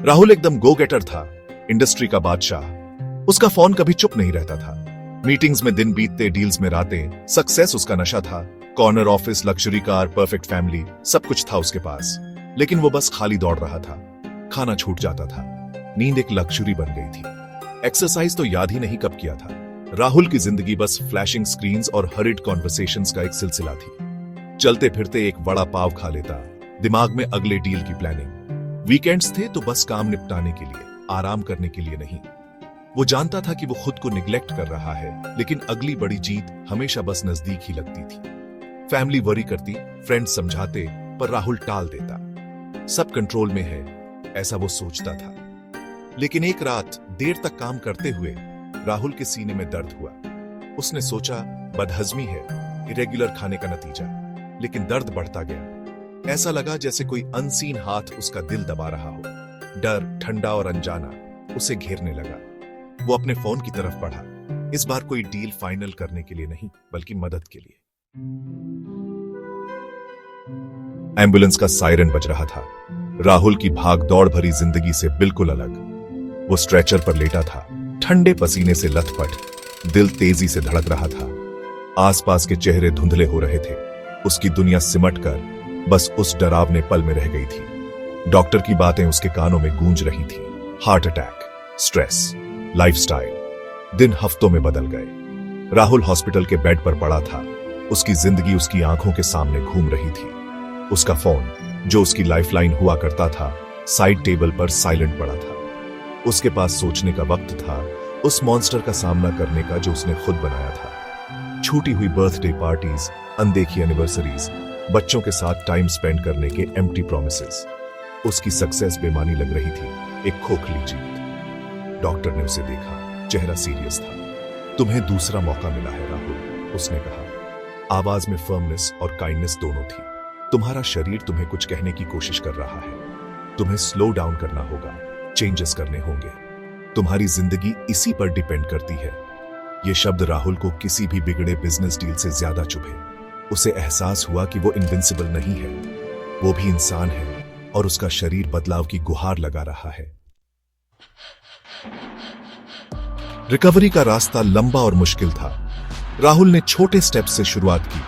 राहुल एकदम गो गेटर था, इंडस्ट्री का बादशाह। उसका फोन कभी चुप नहीं रहता था। मीटिंग्स में दिन बीतते, डील्स में रातें। सक्सेस उसका नशा था। Corner office, luxury car, perfect family, सब कुछ था उसके पास। लेकिन वो बस खाली दौड़ रहा था। खाना छूट जाता था, नींद एक लग्जरी बन गई थी। एक्सरसाइज तो याद ही नहीं कब किया था। राहुल की जिंदगी बस फ्लैशिंग स्क्रीन्स और हरिड कॉन्वर्सेशंस का एक सिलसिला थी। चलते फिरते एक वड़ा पाव खा लेता, दिमाग में अगले डील की प्लानिंग। वीकेंड्स थे तो बस काम निपटाने के लिए, आराम करने के लिए नहीं। वो जानता था कि वो खुद को निग्लेक्ट कर रहा है, लेकिन अगली बड़ी जीत हमेशा बस नजदीक ही लगती थी। फैमिली वरी करती, फ्रेंड्स समझाते, पर राहुल टाल देता। सब कंट्रोल में है, ऐसा वो सोचता था। लेकिन एक रात देर तक काम करते हुए राहुल के सीने में दर्द हुआ। उसने सोचा बदहजमी है, इरेगुलर खाने का नतीजा। लेकिन दर्द बढ़ता गया। ऐसा लगा जैसे कोई अनसीन हाथ उसका दिल दबा रहा हो। डर, ठंडा और अनजाना उसे घेरने लगा। वो अपने फोन की तरफ बढ़ा। इस बार कोई डील फाइनल करने के लिए नहीं, बल्कि मदद के लिए। एम्बुलेंस का सायरन बज रहा था। राहुल की भाग दौड़ भरी जिंदगी से बिल्कुल अलग। वो स्ट्रेचर पर लेटा था, ठंडे पसीने से लथपथ। दिल तेजी से धड़क रहा था। आसपास के चेहरे धुंधले हो रहे थे। उसकी दुनिया सिमट कर बस उस डरावने पल में रह गई थी। डॉक्टर की बातें उसके कानों में गूंज रही थी। Heart attack, stress, lifestyle. दिन हफ्तों में बदल गए। राहुल हॉस्पिटल के बेड पर पड़ा था। उसकी जिंदगी उसकी आंखों के सामने घूम रही थी। उसका फोन, जो उसकी लाइफलाइन हुआ करता था, साइड टेबल पर साइलेंट पड़ा था। उसके पास सोचने का वक्त था, उस मॉन्स्टर का सामना करने का जो उसने खुद बनाया था। छूटी हुई बर्थडे पार्टीज, अनदेखी एनिवर्सरीज, बच्चों के साथ टाइम स्पेंड करने के एम्प्टी प्रॉमिसेस। उसकी सक्सेस बेमानी लग रही थी, एक खोखली जीत। डॉक्टर ने उसे देखा, चेहरा सीरियस था। तुम्हें दूसरा मौका मिला है राहुल, उसने कहा। आवाज में फर्मनेस और काइंडनेस दोनों थी। तुम्हारा शरीर तुम्हें कुछ कहने की कोशिश कर रहा है। तुम्हें स्लो डाउन करना होगा, चेंजेस करने होंगे। तुम्हारी जिंदगी इसी पर डिपेंड करती है। ये शब्द राहुल को किसी भी बिगड़े बिजनेस डील से ज्यादा चुभे। उसे एहसास हुआ कि वो इनविंसिबल नहीं है, वो भी इंसान है, और उसका शरीर बदलाव की गुहार लगा रहा है। रिकवरी का रास्ता लंबा और मुश्किल था। राहुल ने छोटे स्टेप से शुरुआत की।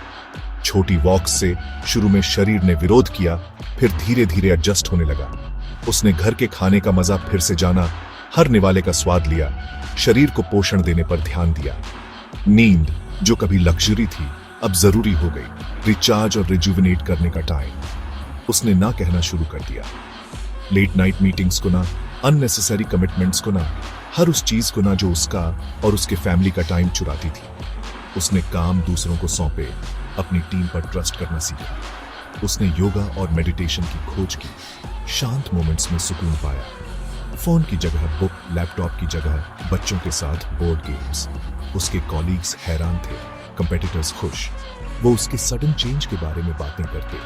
छोटी वॉक से शुरू में शरीर ने विरोध किया, फिर धीरे धीरे एडजस्ट होने लगा। उसने घर के खाने का मजा फिर से जाना, हर निवाले का स्वाद लिया, शरीर को पोषण देने पर ध्यान दिया। नींद, जो कभी लग्जरी थी, अब जरूरी हो गई। रिचार्ज और रिजुविनेट करने का टाइम। उसने ना कहना शुरू कर दिया। लेट नाइट मीटिंग्स को ना, अननेसेसरी कमिटमेंट्स को ना, हर उस चीज को ना जो उसका और उसके फैमिली का टाइम चुराती थी। उसने काम दूसरों को सौंपे, अपनी टीम पर ट्रस्ट करना सीखा। उसने योगा और मेडिटेशन की खोज की, शांत मोमेंट्स में सुकून पाया। फोन की जगह बुक, लैपटॉप की जगह बच्चों के साथ बोर्ड गेम्स। उसके कॉलीग्स हैरान थे, कंपेटिटर्स खुश। वो उसके सडन चेंज के बारे में बातें करते,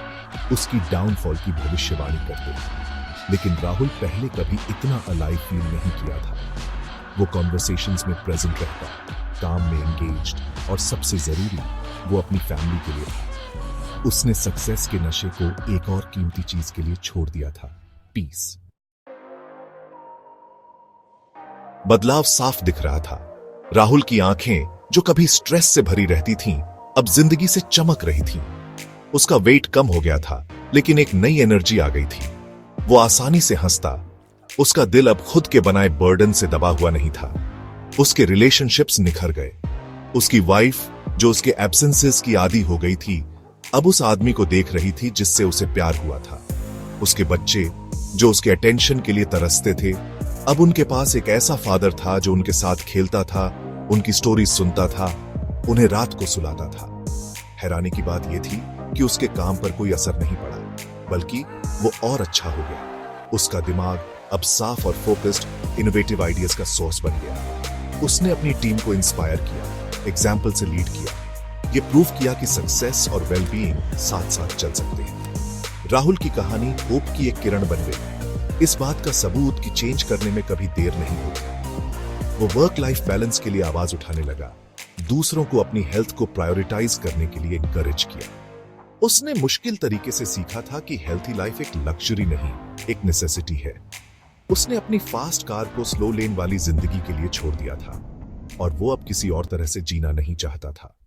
उसकी डाउनफॉल की भविष्यवाणी करते। लेकिन राहुल पहले कभी इतना अलाइव फील नहीं किया था। वो कॉन्वर्सेशंस में प्रेजेंट रहता, काम में एंगेज्ड, और सबसे जरूरी, वो अपनी फैमिली के लिए था। उसने सक्सेस के नशे को एक और कीमती चीज के लिए छोड़ दिया था, पीस। बदलाव साफ दिख रहा था। राहुल की आंखें, जो कभी स्ट्रेस से भरी रहती थीं, अब जिंदगी से चमक रही थीं। उसका वेट कम हो गया था, लेकिन एक नई एनर्जी आ गई थी। वो आसानी से हंसता। उसका दिल अब खुद के बनाए बर्डन से दबा हुआ नहीं था। उसके रिलेशनशिप्स निखर गए। उसकी वाइफ, जो उसके एब्सेंसेस की आदी हो गई थी, अब उस आदमी को देख रही थी जिससे उसे प्यार हुआ था। उसके बच्चे, जो उसके अटेंशन के लिए तरसते थे, अब उनके पास एक ऐसा फादर था जो उनके साथ खेलता था, उनकी स्टोरी सुनता था, उन्हें रात को सुलाता था। हैरानी की बात यह थी कि उसके काम पर कोई असर नहीं पड़ा, बल्कि वो और अच्छा हो गया। उसका दिमाग अब साफ और फोकस्ड, इनोवेटिव आइडियाज का सोर्स बन गया। उसने अपनी टीम को इंस्पायर किया, एग्जाम्पल से लीड किया। ये प्रूव किया कि सक्सेस और वेलबीइंग साथ साथ चल सकते हैं। राहुल की कहानी होप की एक किरण बन गई। इस बात का सबूत कि चेंज करने में कभी देर नहीं होती। वो वर्क लाइफ बैलेंस के लिए आवाज उठाने लगा, दूसरों को अपनी हेल्थ को प्रायोरिटाइज करने के लिए एनकरेज किया। उसने मुश्किल तरीके से सीखा था कि हेल्थी लाइफ एक लग्जरी नहीं, एक नेसेसिटी है। उसने अपनी फास्ट कार को स्लो लेन वाली जिंदगी के लिए छोड़ दिया था और वो अब किसी और तरह से जीना नहीं चाहता था।